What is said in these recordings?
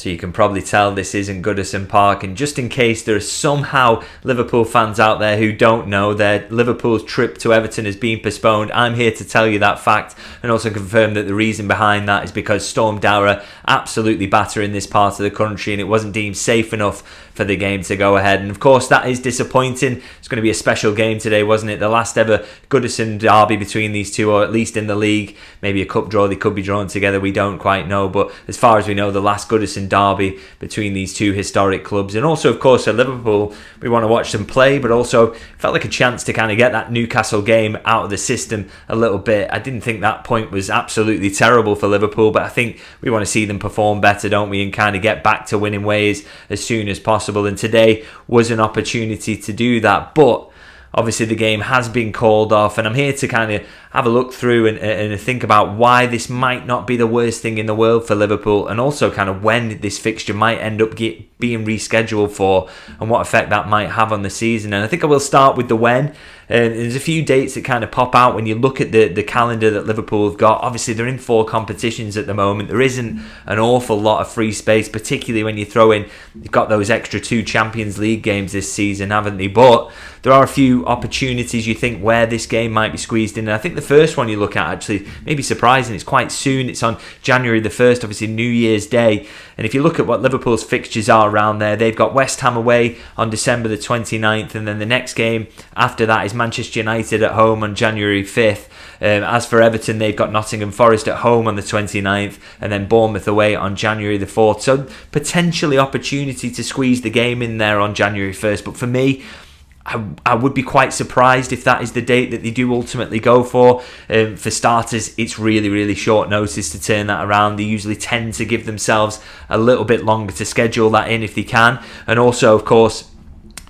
So you can probably tell this isn't Goodison Park. And just in case there are somehow Liverpool fans out there who don't know that Liverpool's trip to Everton has been postponed, I'm here to tell you that fact and also confirm that the reason behind that is because Storm Dara absolutely battering this part of the country and it wasn't deemed safe enough for the game to go ahead. And of course that is disappointing. It's going to be a special game today, wasn't it? The last ever Goodison derby between these two, or at least in the league. Maybe a cup draw, they could be drawn together, we don't quite know. But as far as we know, the last Goodison derby between these two historic clubs. And also, of course, at Liverpool, we want to watch them play, but also felt like a chance to kind of get that Newcastle game out of the system a little bit. I didn't think that point was absolutely terrible for Liverpool, but I think we want to see them perform better, don't we, and kind of get back to winning ways as soon as possible. And today was an opportunity to do that, but obviously the game has been called off, and I'm here to kind of have a look through and think about why this might not be the worst thing in the world for Liverpool, and also kind of when this fixture might end up being rescheduled for and what effect that might have on the season. And I think I will start with the when. There's a few dates that kind of pop out when you look at the calendar that Liverpool have got. Obviously they're in 4 competitions at the moment. There isn't an awful lot of free space, particularly when you throw in, you've got those extra 2 Champions League games this season, haven't they? But there are a few opportunities you think where this game might be squeezed in. And I think the first one you look at actually may be surprising. It's quite soon. It's on January the 1st, obviously New Year's Day. And if you look at what Liverpool's fixtures are around there, they've got West Ham away on December the 29th, and then the next game after that is Manchester United at home on January 5th. As for Everton, they've got Nottingham Forest at home on the 29th, and then Bournemouth away on January the 4th. So potentially opportunity to squeeze the game in there on January 1st. But for me, I would be quite surprised if that is the date that they do ultimately go for. For starters, it's really, really short notice to turn that around. They usually tend to give themselves a little bit longer to schedule that in if they can. And also, of course,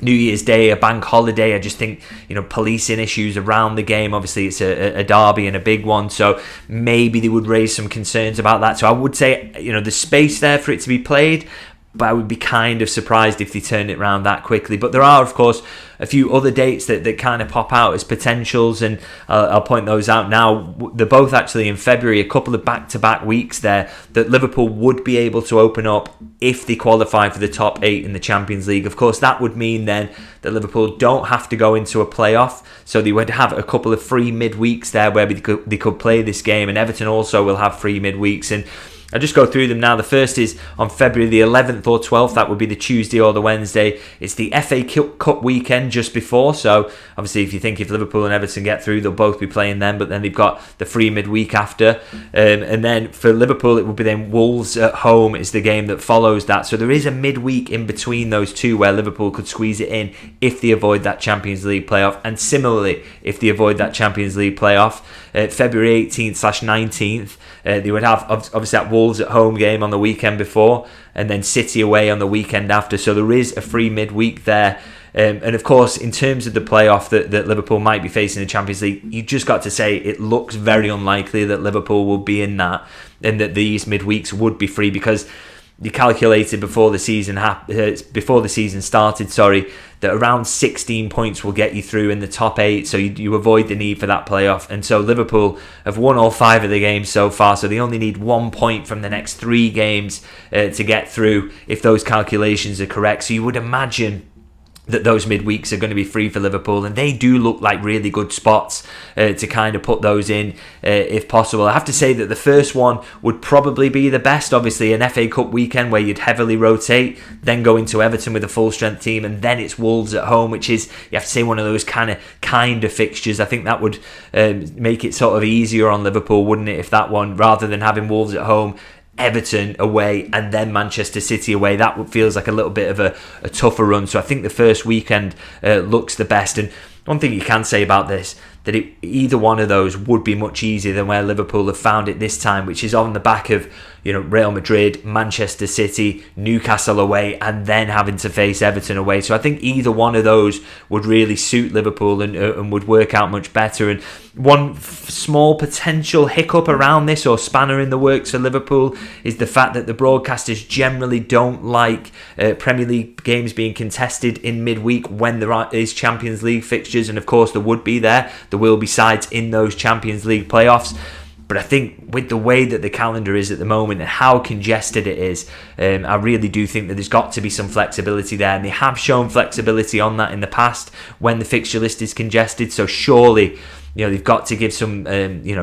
New Year's Day, a bank holiday, I just think, policing issues around the game. Obviously, it's a derby and a big one, so maybe they would raise some concerns about that. So I would say, there's space there for it to be played, but I would be kind of surprised if they turned it around that quickly. But there are, of course, a few other dates that kind of pop out as potentials, and I'll point those out now. They're both actually in February, a couple of back-to-back weeks there that Liverpool would be able to open up if they qualify for the top 8 in the Champions League. Of course, that would mean then that Liverpool don't have to go into a playoff, so they would have a couple of free midweeks there where they could play this game, and Everton also will have free midweeks. And I'll just go through them now. The first is on February the 11th or 12th. That would be the Tuesday or the Wednesday. It's the FA Cup weekend just before. So obviously if Liverpool and Everton get through, they'll both be playing then. But then they've got the free midweek after. And then for Liverpool, it would be then Wolves at home is the game that follows that. So there is a midweek in between those two where Liverpool could squeeze it in if they avoid that Champions League playoff. And similarly, if they avoid that Champions League playoff, February 18th/19th, they would have obviously that Wolves at home game on the weekend before, and then City away on the weekend after. So there is a free midweek there. And of course, in terms of the playoff that Liverpool might be facing in the Champions League, you just got to say it looks very unlikely that Liverpool will be in that, and that these midweeks would be free, because you calculated before the season started, that around 16 points will get you through in the top 8, so you avoid the need for that playoff. And so Liverpool have won all 5 of the games so far, so they only need 1 point from the next 3 games to get through if those calculations are correct. So you would imagine that those midweeks are going to be free for Liverpool, and they do look like really good spots to kind of put those in if possible. I have to say that the first one would probably be the best. Obviously an FA Cup weekend where you'd heavily rotate, then go into Everton with a full strength team, and then it's Wolves at home, which is, you have to say, one of those kind of fixtures. I think that would make it sort of easier on Liverpool, wouldn't it, if that one, rather than having Wolves at home, Everton away, and then Manchester City away, that feels like a little bit of a tougher run. So I think the first weekend looks the best. And one thing you can say about this, that either one of those would be much easier than where Liverpool have found it this time, which is on the back of Real Madrid, Manchester City, Newcastle away, and then having to face Everton away. So I think either one of those would really suit Liverpool and would work out much better. And one small potential hiccup around this, or spanner in the works for Liverpool, is the fact that the broadcasters generally don't like Premier League games being contested in midweek when there is Champions League fixtures, and of course there will be sides in those Champions League playoffs. But I think with the way that the calendar is at the moment and how congested it is, I really do think that there's got to be some flexibility there. And they have shown flexibility on that in the past when the fixture list is congested. So surely, they've got to give some,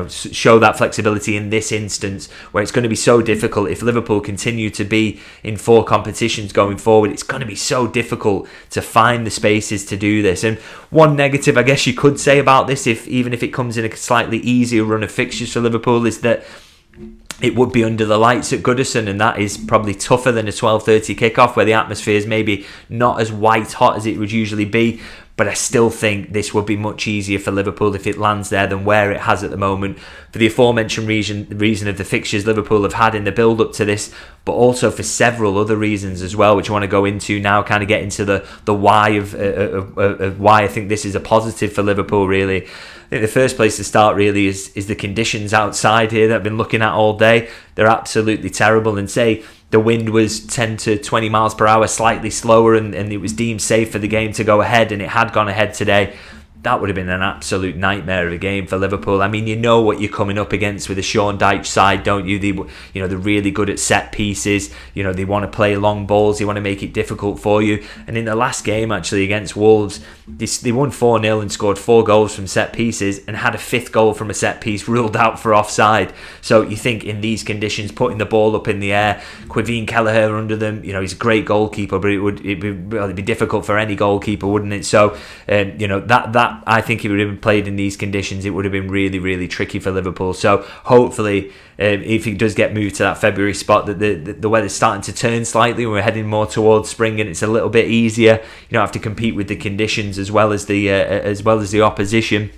show that flexibility in this instance where it's going to be so difficult. If Liverpool continue to be in 4 competitions going forward, it's going to be so difficult to find the spaces to do this. And one negative, I guess you could say about this, even if it comes in a slightly easier run of fixtures for Liverpool, is that it would be under the lights at Goodison, and that is probably tougher than a 12:30 kickoff where the atmosphere is maybe not as white hot as it would usually be. But I still think this would be much easier for Liverpool if it lands there than where it has at the moment, for the aforementioned reason of the fixtures Liverpool have had in the build-up to this, but also for several other reasons as well, which I want to go into now, kind of get into the why of why I think this is a positive for Liverpool, really. I think the first place to start really is the conditions outside here that I've been looking at all day. They're absolutely terrible, and say the wind was 10 to 20 miles per hour, slightly slower, and it was deemed safe for the game to go ahead, and it had gone ahead today, that would have been an absolute nightmare of a game for Liverpool. I mean, you know what you're coming up against with the Sean Dyche side, don't you? They're really good at set pieces. They want to play long balls. They want to make it difficult for you. And in the last game, actually, against Wolves, they won 4-0 and scored 4 goals from set pieces and had a 5th goal from a set piece ruled out for offside. So you think in these conditions, putting the ball up in the air, Quiveen Kelleher under them, he's a great goalkeeper, but it'd be difficult for any goalkeeper, wouldn't it? So, that I think if it had been played in these conditions, it would have been really, really tricky for Liverpool. So hopefully, if it does get moved to that February spot, that the weather's starting to turn slightly, we're heading more towards spring, and it's a little bit easier. You don't have to compete with the conditions as well as the opposition.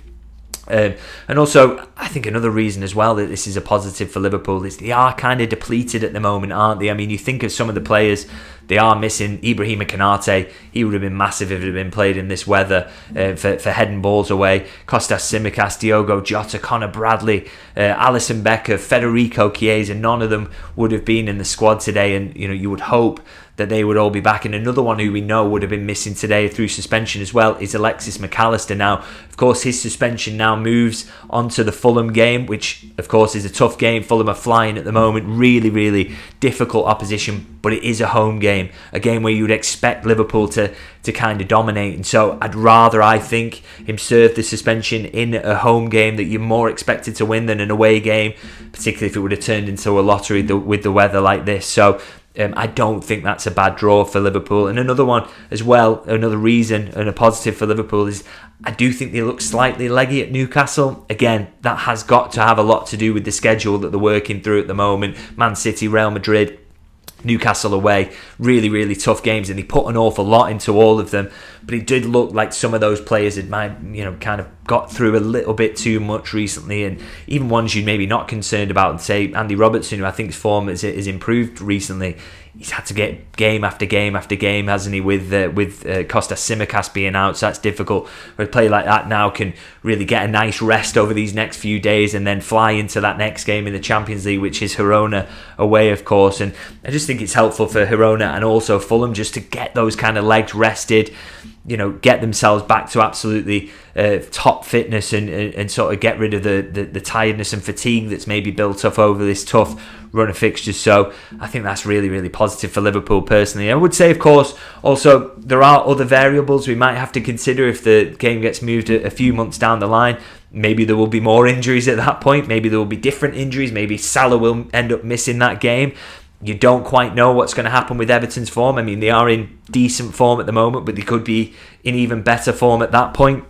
And also, I think another reason as well that this is a positive for Liverpool is they are kind of depleted at the moment, aren't they? I mean, you think of some of the players they are missing. Ibrahima Konate, he would have been massive if it had been played in this weather for heading balls away. Kostas Tsimikas, Diogo Jota, Conor Bradley, Alisson Becker, Federico Chiesa, none of them would have been in the squad today, and you would hope that they would all be back. And another one who we know would have been missing today through suspension as well is Alexis McAllister. Now, of course, his suspension now moves onto the Fulham game, which, of course, is a tough game. Fulham are flying at the moment. Really, really difficult opposition, but it is a home game. A game where you would expect Liverpool to kind of dominate. And so I'd rather, I think, him serve the suspension in a home game that you're more expected to win than an away game, particularly if it would have turned into a lottery with the weather like this. So I don't think that's a bad draw for Liverpool. And another one as well, another reason and a positive for Liverpool is I do think they look slightly leggy at Newcastle. Again, that has got to have a lot to do with the schedule that they're working through at the moment. Man City, Real Madrid, Newcastle away, really, really tough games, and they put an awful lot into all of them. But it did look like some of those players had kind of got through a little bit too much recently, and even ones you're maybe not concerned about. Say Andy Robertson, who I think's form has improved recently. He's had to get game after game after game, hasn't he? With Kostas Tsimikas being out, so that's difficult. Where a player like that now can really get a nice rest over these next few days and then fly into that next game in the Champions League, which is Girona away, of course. And I just think it's helpful for Girona and also Fulham just to get those kind of legs rested, get themselves back to absolutely top fitness and sort of get rid of the tiredness and fatigue that's maybe built up over this tough run of fixtures. So I think that's really, really positive for Liverpool personally. I would say, of course, also there are other variables we might have to consider if the game gets moved a few months down the line. Maybe there will be more injuries at that point. Maybe there will be different injuries. Maybe Salah will end up missing that game. You don't quite know what's going to happen with Everton's form. I mean, they are in decent form at the moment, but they could be in even better form at that point.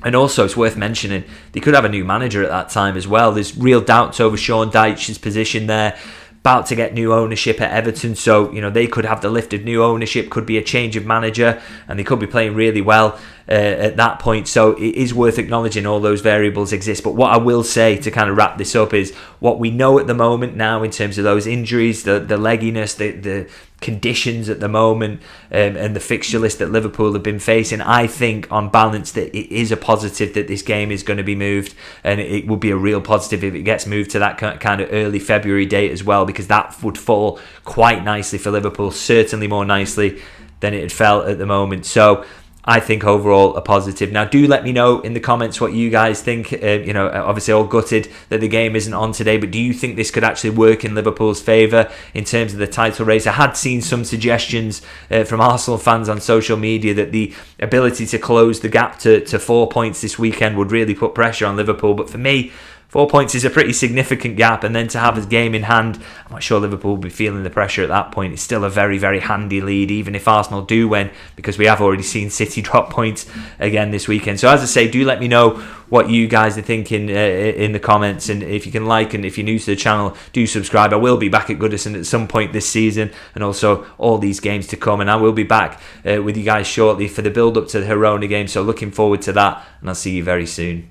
And also, it's worth mentioning, they could have a new manager at that time as well. There's real doubts over Sean Dyche's position there. About to get new ownership at Everton, so they could have the lift of new ownership, could be a change of manager, and they could be playing really well at that point. So it is worth acknowledging all those variables exist. But what I will say to kind of wrap this up is what we know at the moment now in terms of those injuries, the legginess, the conditions at the moment, and the fixture list that Liverpool have been facing. I think on balance that it is a positive that this game is going to be moved, and it would be a real positive if it gets moved to that kind of early February date as well, because that would fall quite nicely for Liverpool, certainly more nicely than it had felt at the moment. So I think overall a positive. Now, do let me know in the comments what you guys think. Obviously all gutted that the game isn't on today, but do you think this could actually work in Liverpool's favour in terms of the title race? I had seen some suggestions from Arsenal fans on social media that the ability to close the gap to 4 points this weekend would really put pressure on Liverpool, but for me, 4 points is a pretty significant gap, and then to have a game in hand, I'm not sure Liverpool will be feeling the pressure at that point. It's still a very, very handy lead, even if Arsenal do win, because we have already seen City drop points again this weekend. So as I say, do let me know what you guys are thinking in the comments, and if you can like, and if you're new to the channel, do subscribe. I will be back at Goodison at some point this season, and also all these games to come, and I will be back with you guys shortly for the build-up to the Girona game, so looking forward to that, and I'll see you very soon.